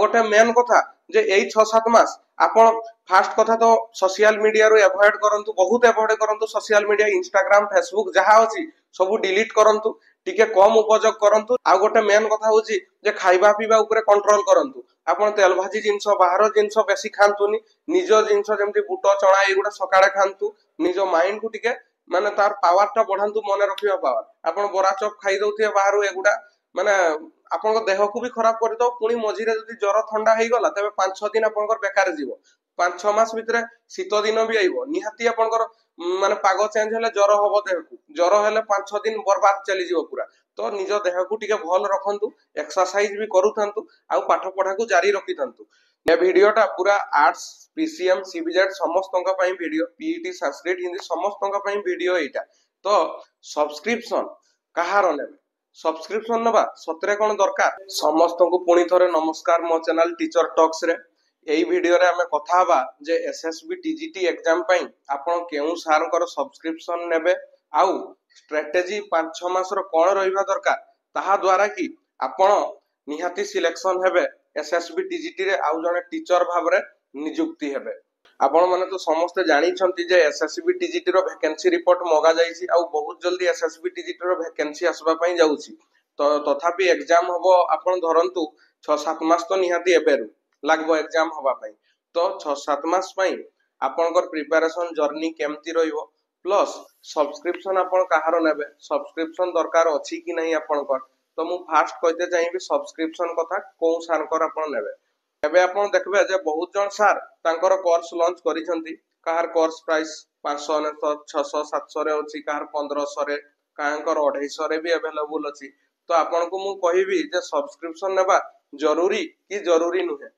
गोटे मेन कथा जे एई 6-7 मास आपण फास्ट कथा तो सोशल मीडिया रो अवॉइड करंतु बहुत अवॉइड करंतु सोशल मीडिया इंस्टाग्राम फेसबुक जहा अछि सब डिलीट करंतु टिके कम उपयोग करंतु आ गोटे मेन कथा होची जे खाइबा पीबा ऊपर कंट्रोल करंतु आपण तेल भाजी जिंस बाहर जिंस बेसी खांतुनी निज जिंस जेमति बुट चणा एगुडा सकाळे खांतु निज माइंड को टिके माने तार पावर टा बढ़ांतु मने रखियो पावर आपण बरा चप खाइ दउथिए बाहर एगुडा माने आपन देह को भी खराब कर दो पुणी मझिरे जदि ज्वर ठंडा हो गला तबे 5-6 दिन आपन बेकार जीवो 5-6 मास भितरे शीत दिन भी आइबो निहाती आपन माने पाग चेंज हेले ज्वर हबो देह को ज्वर हेले 5-6 दिन बर्बाद चली जीवो पूरा तो निज देह को टिके भल रखंतु एक्सरसाइज भी करूथंतु आ पाठ पढ़ा को जारी रखिथंतु ये वीडियोटा पूरा आर्ट्स पीसीएम सीबीजेड समस्तंका पई वीडियो पीईटी संस्कृत हिंदी समस्तंका पई वीडियो एटा तो सब्सक्रिप्शन कहार नेबे सब्सक्रिप्शन नबा सतरे कोन दरकार समस्त को पुणी थरे नमस्कार मो चैनल टीचर टॉक्स रे एई वीडियो रे हमें कथा हबा जे एसएसबी टीजीटी एग्जाम पई आपण केउ सार कर सब्सक्रिप्शन नेबे आउ स्ट्रेटजी 5-6 मास रो कोन रहिबा दरकार ताहा द्वारा कि आपण निहाती सिलेक्शन हेबे एसएसबी टीजीटी रे आउ जने टीचर भाबरे नियुक्ति हेबे आपण माने तो समस्त जानि छंती जे एसएसबी टीजीटी रो वैकेंसी रिपोर्ट मगा जाईसी आ बहुत जल्दी एसएसबी टीजीटी रो वैकेंसी आसबा पई जाउची तो तथापि एग्जाम हबो आपण धरंतु 6-7 मास तो निहाती एबेरु लागबो एग्जाम हबा पई तो 6-7 मास पई आपनकर प्रिपरेशन जर्नी केमती रहिबो प्लस सब्सक्रिप्शन आपण कहारो नेबे सब्सक्रिप्शन दरकार अछि कि नहीं आपनकर तो मु फास्ट कहते चाहिबी सब्सक्रिप्शन कथा को सारकर आपण नेबे एबे आपण देखबे जे बहुत जन सार तांकर कोर्स लॉन्च करिसंती कहार कोर्स प्राइस 500 600 700 रे अछि कहार 1500 रे कांकर 250 रे भी अवेलेबल अछि तो आपण को मु कहिबी जे सब्सक्रिप्शन नेबा जरूरी कि जरूरी नुहे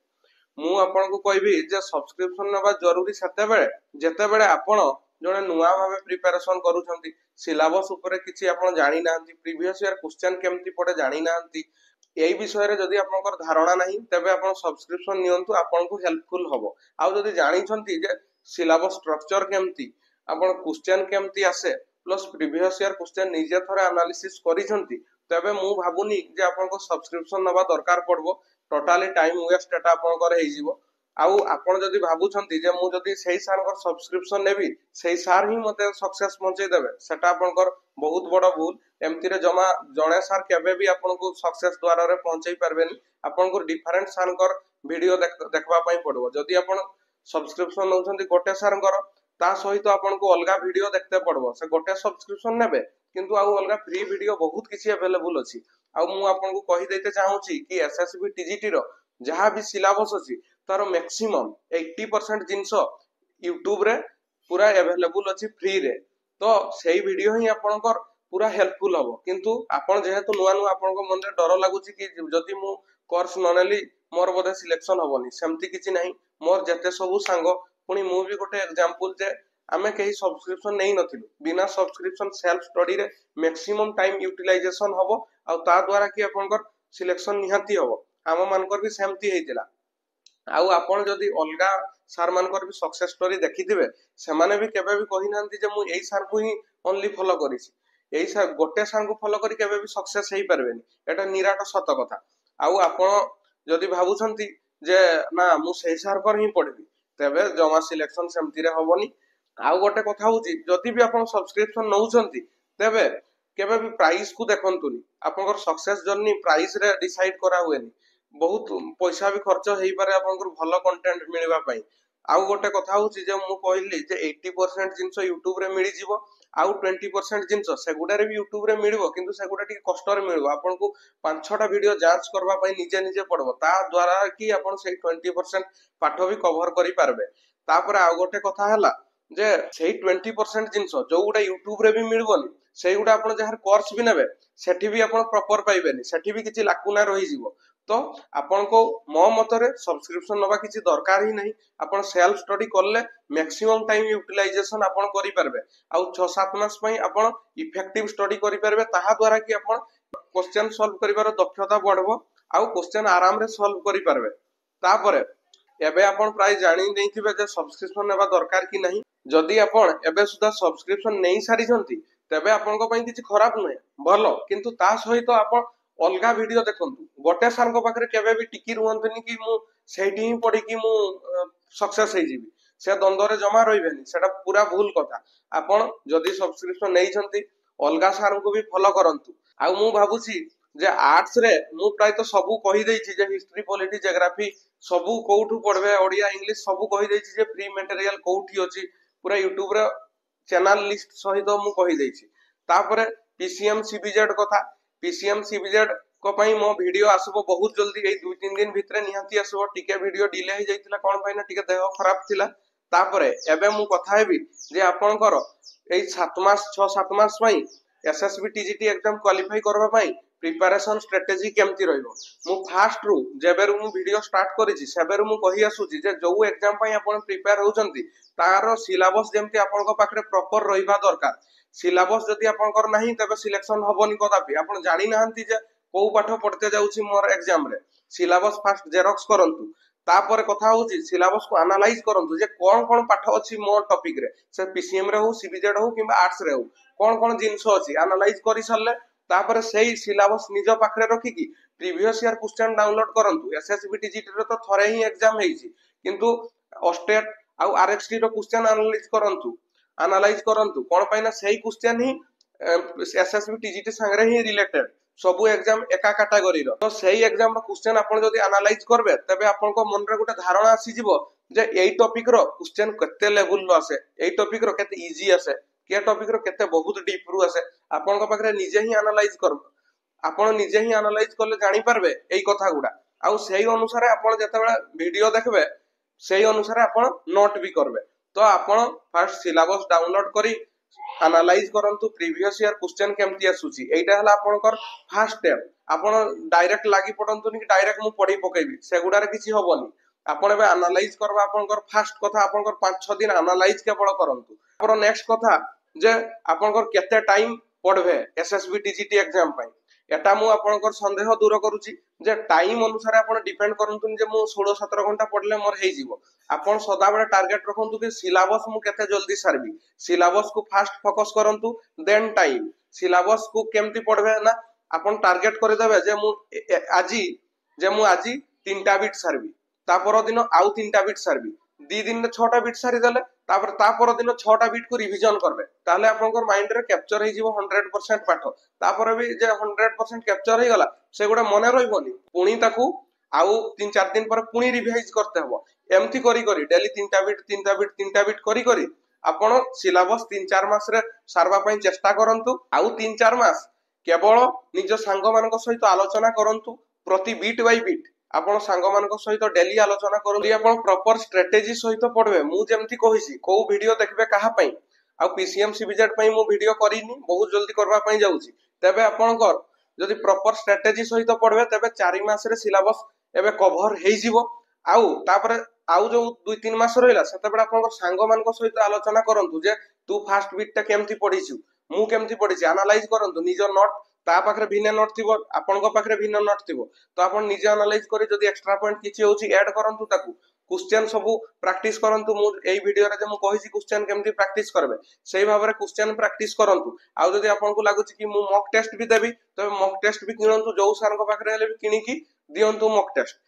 मु आपण को कहिबी जे सब्सक्रिप्शन नेबा जरूरी सेते बेले जेते बेले आपण जने नुवा भाबे प्रिपरेशन करूछंती सिलेबस ऊपर किछि आपण जानि नांती प्रीवियस ईयर क्वेश्चन केमती पडे जानि नांती एई विषय रे जदि आपनकर धारणा नाही तबे आपण सब्सक्रिप्शन नियंतु आपण को हेल्पफुल हबो आ जदि जानि छंती जे सिलेबस स्ट्रक्चर केमती आपण क्वेश्चन केमती आसे प्लस प्रीवियस ईयर क्वेश्चन निजे थरे एनालिसिस करिसंती तबे मु भाबुनी जे आपण को सब्सक्रिप्शन नबा दरकार पड़बो टोटली टाइम वेस्ट एटा आपण करे हे जीवो आउ आपण जदि भाबुछंती जे मु जदि सेही सारकर सब्सक्रिप्शन नेबी सेही सार ही मते सक्सेस पहुंचे देबे सेटा आपनकर बहुत बड़ भूल एमती रे जमा जणे सार केबे भी आपन को सक्सेस द्वारा रे पहुंचै परबेनी आपन को डिफरेंट सारकर वीडियो देखबा पई पड़बो जदि आपन सब्सक्रिप्शन नउछंती गोटे सारकर ता सहित आपन को अलगा वीडियो देखते पड़बो से गोटे सब्सक्रिप्शन नेबे किंतु आउ अलगा फ्री वीडियो बहुत किछि अवेलेबल अछि आ मु आपन को कहि देते चाहूची कि एसएसबी टीजीटी रो जहां भी सिलेबस अछि तार मैक्सिमम 80% जिंस YouTube रे पूरा अवेलेबल अछि फ्री रे तो सेही वीडियो ही आपनकर पूरा हेल्पफुल हबो किंतु आपण जेहेतु नुवा नुवा आपन को मन रे डर लागुची कि जदि मु कोर्स न नेली मोर बोधे सिलेक्शन हबोनी सेमती किछि नाही मोर जते सबु सांगो पुनी मु भी गोटे एग्जांपल जे आमे कहीं सब्सक्रिप्शन नहीं नथिलु बिना सब्सक्रिप्शन सेल्फ स्टडी रे मैक्सिमम टाइम यूटिलाइजेशन हबो आ ता द्वारा कि आपनकर सिलेक्शन निहाती हबो आम मानकर भी सेमती हेतिला आउ आपण जदि अलगा सार मानकर भी सक्सेस स्टोरी देखिथिबे से माने भी केबे भी कहि नांती जे मु एई सार को ही ओनली फॉलो करिछि एई सार गोटे सार को फॉलो करी केबे भी सक्सेस हेई परबेनी एटा निराट सत कथा आउ आपण जदि भाबुछंती जे ना मु सेई सार पर ही पढबी तबे जमा सिलेक्शन सेमती रे होबनी आउ गोटे कथा होची जदि भी आपण सब्सक्रिप्शन नउछंती तबे केबे भी प्राइस को देखंतुनी आपनकर सक्सेस जर्नी प्राइस रे डिसाइड करा हुएनी बहुत पैसा भी खर्च हेई पारे आपनकर भलो कंटेंट मिलबा पई आउ गोटे कथा होची जे मु कहली जे 80% जिंस YouTube रे मिली जीवो आउ 20% जिंस सेगुडा रे भी YouTube रे मिलबो किंतु सेगुडा टी कष्ट रे मिलबो आपन को 5-6टा वीडियो जांच करबा पई निजे निजे पड़बो ता द्वारा कि आपन से 20% पाठ भी कवर करि पारबे तापर आउ गोटे कथा हला जे सेही 20% जिंस जो गुडा YouTube रे भी मिलबोनी सेही गुडा आपन जहार कोर्स भी नेबे सेठी भी आपन प्रॉपर पाइबेनी सेठी भी किछि लाकुना रहि जीवो तो आपन को मो मतरे सब्सक्रिप्शन नबा किछि दरकार ही नहीं आपन सेल्फ स्टडी करले मैक्सिमम टाइम यूटिलाइजेशन आपन करि परबे आ 6-7 मास पई आपन इफेक्टिव स्टडी करि परबे ताहा द्वारा कि आपन क्वेश्चन सॉल्व करिवार दक्षता बढ़बो आ क्वेश्चन आराम रे सॉल्व करि परबे तापरे एबे आपन प्राय जानि नैथिबे जे सब्सक्रिप्शन नेबा दरकार कि नहीं जदि आपन एबे सुधा सब्सक्रिप्शन नै सारी छंती तबे आपन को पई किछि खराब नै भलो किंतु ता सहित आपन अलगा वीडियो देखंतु गोटे सार को पाखरे केबे भी टिकी रुहंतनी कि मु सेठी ही पड़ी कि मु सक्सेस हे जीवी से द्वंद्व रे जमा रहिबेनी सेटा पूरा भूल कथा आपण जदी सब्सक्रिप्शन नै छंती अलगा सार को भी फॉलो करंतु आ मु भाबुची जे आर्ट्स रे मु प्राय तो सबु कहि देछि जे हिस्ट्री पॉलिटी ज्योग्राफी सबु कोठु पढबे ओडिया इंग्लिश सबु कहि देछि जे फ्री मटेरियल कोठी अछि पूरा YouTube रे चैनल लिस्ट सहित मु कहि देछि तापरे पीसीएम सीबीजेड कथा पीसीएम सीबीजेड को पई मो वीडियो आसबो बहुत जल्दी ए 2-3 दिन भितरे निहाती आसबो टिके वीडियो डिले हे जाइतिला कोन पई ना टिके देह खराब थिला तापरे एबे मु कथा हेबी जे आपनकर ए 7 मास 6-7 मास पई एसएसबी टीजीटी एग्जाम क्वालिफाई करबा पई प्रिपरेशन स्ट्रेटजी केमती रहइबो मु फास्ट रु जेबेरु मु वीडियो स्टार्ट करिछि सेबेरु मु कहि आसुछि जे जो एग्जाम पई आपन प्रिपेयर होउचंती तार सिलेबस जेमती आपनको पाखरे प्रॉपर रहिबा दरकार सिलेबस जदी आपनकर नाही तबे सिलेक्शन हबोनी कदापि आपन जानि नाहंती जे को पाठ पढ़ते जाउछि मोर एग्जाम रे सिलेबस फास्ट जेरॉक्स करंतु तापर कथा होउछि सिलेबस को एनालाइज करंतु जे कोन कोन पाठ अछि मोर टॉपिक रे से पीसीएम रे हो सीबीजेड हो किबा आर्ट्स रे हो कोन कोन जिंस अछि एनालाइज करि सरले तापर सेही सिलेबस निज पाखरे रखि कि प्रीवियस ईयर क्वेश्चन डाउनलोड करंतु एसएसबी टीजीटी रे तो थरे ही एग्जाम हेछि किंतु ऑस्टेट आ आरएक्सटी रो क्वेश्चन एनालाइज करंतु कोन पाइना सेही क्वेश्चन ही एसएसबी टीजीटी संगरे ही रिलेटेड सबु एग्जाम एका कैटेगरी रो तो सेही एग्जाम रो क्वेश्चन आपण जदी एनालाइज करबे तबे आपण को मन रे गोटे धारणा आसी जिवो जे एई टॉपिक रो क्वेश्चन केते लेवल लो आसे एई टॉपिक रो केते इजी आसे के टॉपिक रो केते बहुत डीप रु आसे आपण को पाखरे निजे ही एनालाइज करबो आपण निजे ही एनालाइज करले जानि पारबे एई कथा गुडा आ सेही अनुसार आपण जेतेबेला वीडियो देखबे सेही अनुसार आपण नोट भी करबे तो आपण फर्स्ट सिलेबस डाउनलोड करी एनालाइज करंतु प्रीवियस ईयर क्वेश्चन केमती आसुची एटा हला आपनकर फर्स्ट स्टेप आपण डायरेक्ट लागि पडंतु नि डायरेक्ट मु पढी पकेबी सेगुडा रे किछि होबनी आपण बे एनालाइज करबा आपनकर फर्स्ट कथा आपनकर 5-6 दिन एनालाइज केवल करंतु पर नेक्स्ट कथा जे आपनकर केते टाइम पढबे एसएसबी टीजीटी एग्जाम पई एटा मु आपनकर संदेह दूर करूची जे टाइम अनुसार आपण डिपेंड करंतु जे मु 16-17 घंटा पढले मोर हेइ जीवो आपण सदा बडे टारगेट रखंतु कि सिलेबस मु केते जल्दी सरबी सिलेबस को फास्ट फोकस करंतु देन टाइम सिलेबस को केमती पढबे ना आपण टारगेट कर देबे जे मु आजी 3टा बिट सरबी तापर दिन आउ 3टा बिट सरबी 2 दिन में 6टा बिट सारी देले तापर दिन 6टा बिट को रिवीजन करबे ताले आपनकर माइंड रे कैप्चर हे जीवो 100% पाठ तापर भी जे 100% कैप्चर हे गला से गुडा मने रहिबोनी पुणी ताकू आउ 3-4 दिन पर पुणी रिवाइज करते हबो एमती करी करी डेली 3टा बिट करी आपण सिलेबस 3-4 मास रे सारबा पई चेष्टा करंतु आउ 3-4 मास केवल निज सांग मानक सहित आलोचना करंतु प्रति बीट बाय बीट आपण सांग मानक सहित डेली आलोचना करंतु आपण प्रॉपर स्ट्रेटजी सहित पढबे मु जेमती कहिसी को वीडियो देखबे कहा पई आ पीसीएम सीबीजेड पई मु वीडियो करिनी बहुत जल्दी करबा पई जाउची तबे आपनकर जदि प्रॉपर स्ट्रेटजी सहित पढबे तबे 4 मास रे सिलेबस एबे कवर हेइ जीवो आउ तापर आउ जो 2-3 मास रहिला सेतेबेला आपनकर सांग मानक सहित आलोचना करंतु जे तू फास्ट बीट केमती पढिछु मु केमती पढिछि एनालाइज करंतु निज नोट ता पाखरे भिन्न नोट थिबो आपनको पाखरे भिन्न नोट थिबो तो आपण निजे एनालाइज करी जदि एक्स्ट्रा पॉइंट किछि होछि ऐड करंतु ताकू क्वेश्चन सबु प्रैक्टिस करंतु मु एई वीडियो रे जे मु कहिछि क्वेश्चन केमती प्रैक्टिस करबे सेही भाबरे क्वेश्चन प्रैक्टिस करंतु आ जदि आपनको लागुछि कि मु मॉक टेस्ट भी देबी तो मॉक टेस्ट भी किनंतु जो सर को पाखरे हेले भी किनि कि दियंतु मॉक टेस्ट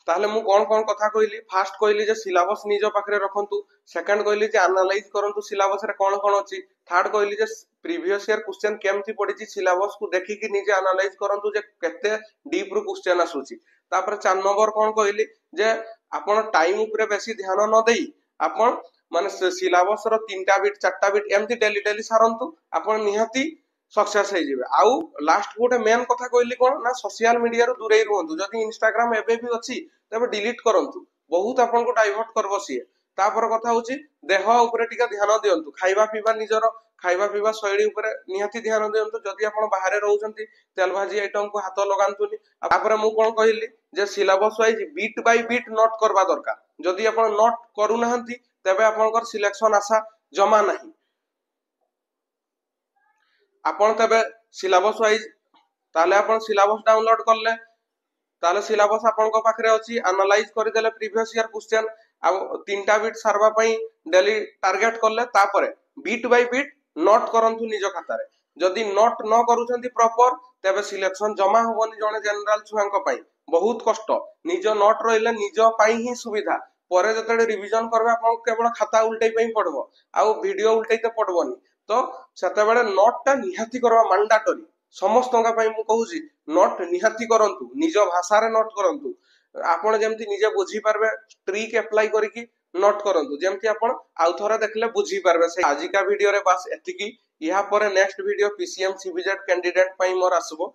ताहले मु कोन कथा कहली फास्ट कहली जे सिलेबस निज पाखरे रखंतु सेकंड कहली जे एनालाइज करंतु सिलेबस रे कोन अछि थर्ड कहली जे प्रीवियस ईयर क्वेश्चन केमती पडिछि सिलेबस को देखि कि निजे एनालाइज करंतु जे केते डीप रु क्वेश्चन आसुछि तापर 4 नंबर कोन कहली जे आपण टाइम ऊपर बेसी ध्यान न देई आपण माने सिलेबस रो 3टा बिट 4टा बिट एमती डेली सारंतु आपण निहाती सक्सेस हे जिवे आउ लास्ट गोटे मेन कथा कहली कोन ना सोशल मीडिया रो दूरे रहंतु जदी इंस्टाग्राम एबे भी अछि तबे डिलीट करंतु बहुत आपन को डाइवर्ट करबो सिए तापर कथा होछि देह ऊपर टिका ध्यान दियंतु खाइबा पीबा निजर खाइबा पीबा शैली ऊपर निहाती ध्यान दियंतु जदी आपण बाहर रहउचंती तेल भाजी आइटम को हाथ लगांतुनी तापर मु कोन कहिली जे syllabus wise bit by bit note करबा दरकार जदी आपण नोट करू नहंती तबे आपनकर सिलेक्शन आशा जमा नाही आपण तबे सिलेबस वाइज ताले आपण सिलेबस डाउनलोड करले ताले सिलेबस आपण को पाखरे अछि एनालाइज करि देले प्रीवियस ईयर क्वेश्चन आ 3टा बिट सरबा पई डेली टारगेट करले तापरे बीट बाय बीट नोट करंतु निज खाता रे जदि नोट न करूछंती प्रॉपर तेबे सिलेक्शन जमा होबनी जने जनरल छुआंक पई बहुत कष्ट निज नोट रहिले निज पई ही सुविधा परे जतडे रिवीजन करबे आपन केवल खाता उल्टै पई पड़बो आउ वीडियो उल्टैते पड़बोनी तो सेतेबेले नोट टा निहाती करबा मैंडेटरी समस्त का पई मु कहूची नोट निहाती करंतु निज भाषा रे नोट करंतु आपण जेमति निजे बुझी पारबे ट्रिक अप्लाई करिकी नोट करंतु जेमति आपण आउ थरे देखले बुझी पारबे से आज का वीडियो रे बस एतिकी या परे next video PCM CBZ candidate पई मोर आसबो।